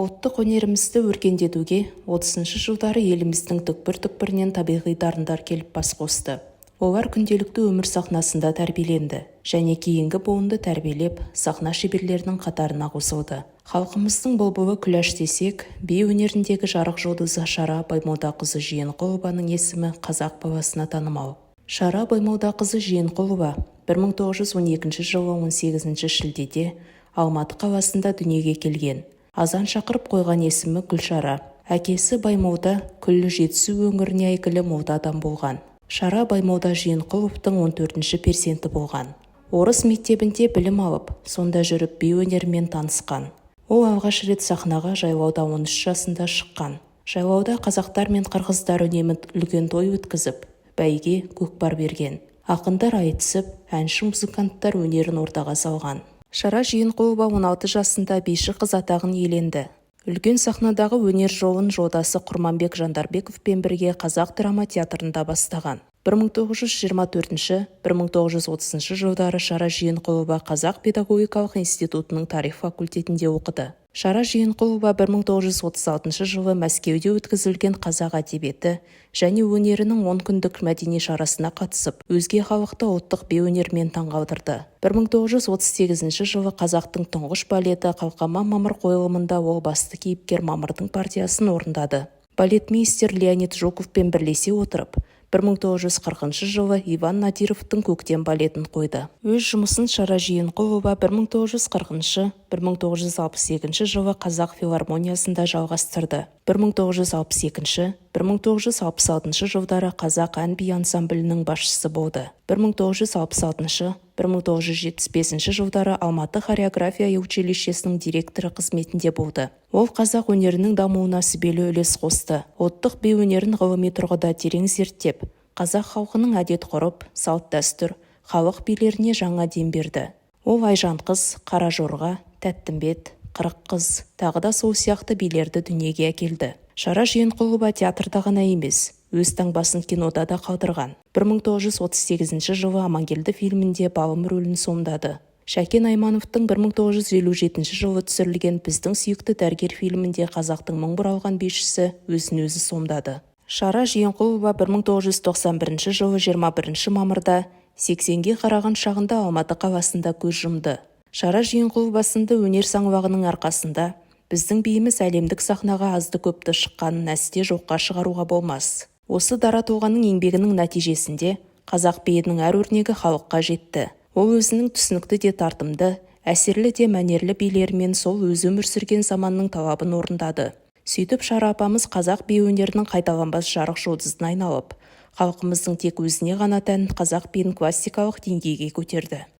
Ұлттық өнерімізді өркендетуге 30-шы жылдары еліміздің түкпір-түкпірінен табиғи дарындар келіп бас қосты. Олар күнделікті өмір сахнасында тәрбиеленді және кейінгі буынды тәрбиелеп, сахна шеберлерінің қатарына қосылды. Халқымыздың бұлбұлы күләш десек, би өнеріндегі жарық жұлдызы Шара Баймолдақызы Жиенқұлованың есімі қазақ баласына танымал. Шара Баймолдақызы Жиенқұлова 1912 жылы 18 шілдеде Алматы қаласында дүниеге келген. Азан шақырып қойған есімі Гүлшара. Әкесі Баймолда күллі Жетісу өңіріне әйгілі молда адам болған. Шара Баймолда Жиенқұловтың 14-ші перзенті болған. Орыс мектебінде білім алып, сонда жүріп би өнерімен танысқан. Ол алғаш рет сахнаға жайлауда 13 жасында шыққан. Жайлауда қазақтар мен қырғыздар үнемі үлкен той өткізіп, бәйге көкпар берген. Ақындар айтысып, әнші музыканттар өнерін ортаға салған. Шара Жиенқұлова 16 жасында биші қыз атағын иеленді. Үлкен сахнадағы өнер жолын жолдасы Құрманбек Жандарбековпен бірге Қазақ драма театрында бастаған. 1924-1930 жылдары Шара Жиенқұлова Қазақ педагогикалық институтының тарих факультетінде оқыды. Шара Жиенқұлова 1936 жылы Мәскеуде өткізілген қазақ әдебиеті және өнерінің 10 күндік мәдени шарасына қатысып, өзге халықты ұлттық би өнерімен таңғалдырды. 1938 жылы қазақтың тұңғыш балеті Қалқаман Мамыр қойылымында ол басты кейіпкер Мамырдың партиясын орындады. Балетмейстер Леонид Жуковпен бірлесе отырып, 1940 жылы Иван Надировтың көктем балетін қойды. Өз жұмысын Шара Жиенқұлова 1940-1962 жылы Қазақ филармониясында жалғастырды. 1962-1966 жылдары Қазақ ән-би ансамблінің басшысы болды. 1966-1975 жылдары Алматы хореография училищесінің директоры қызметінде болды. Ол қазақ өнерінің дамуына сүбелі үлес қосты. Ұлттық би өнерін ғылыми тұрғыда терең зерттеп, қазақ халқының әдет-ғұрып, салт-дәстүр, халық билеріне жаңа дем берді. Ол Айжан қыз, Қара жорға, Тәттімбет, Қырық қыз, тағы да сол сияқты билерді дүниеге әкелді. Шара Жиенқұлова театрда ғана емес, өз таңбасын кинода да қалдырған. 1938 жылы Амангелді фильмінде Балым рөлін сомдады. Шәкен Аймановтың 1957 жылы түсірілген Біздің сүйікті дәрігер фильмінде қазақтың мың бұралған бишісі өзін-өзі сомдады. Шара Жиенқұлова 1991 жылы 21 мамырда 80-ге қараған шағында Алматы қаласында көз жұмды. Шара Жиенқұлова сынды өнер саңлағының арқасында біздің биіміз әлемдік сахнаға азды-көпті шыққанын әсте жоққа шығаруға болмас. Осы дара тұлғаның еңбегінің нәтижесінде қазақ биінің әр өрнегі халыққа жетті. Ол өзінің түсінікті де тартымды, әсерлі де мәнерлі билерімен сол өзі өмір сүрген заманның талабын орындады. Сөйтіп Шара апамыз қазақ би өнерінің қайталанбас жарық жұлдызына айналып, халқымыздың тек өзіне ғана тән қазақ биін классикалық деңгейге көтерді.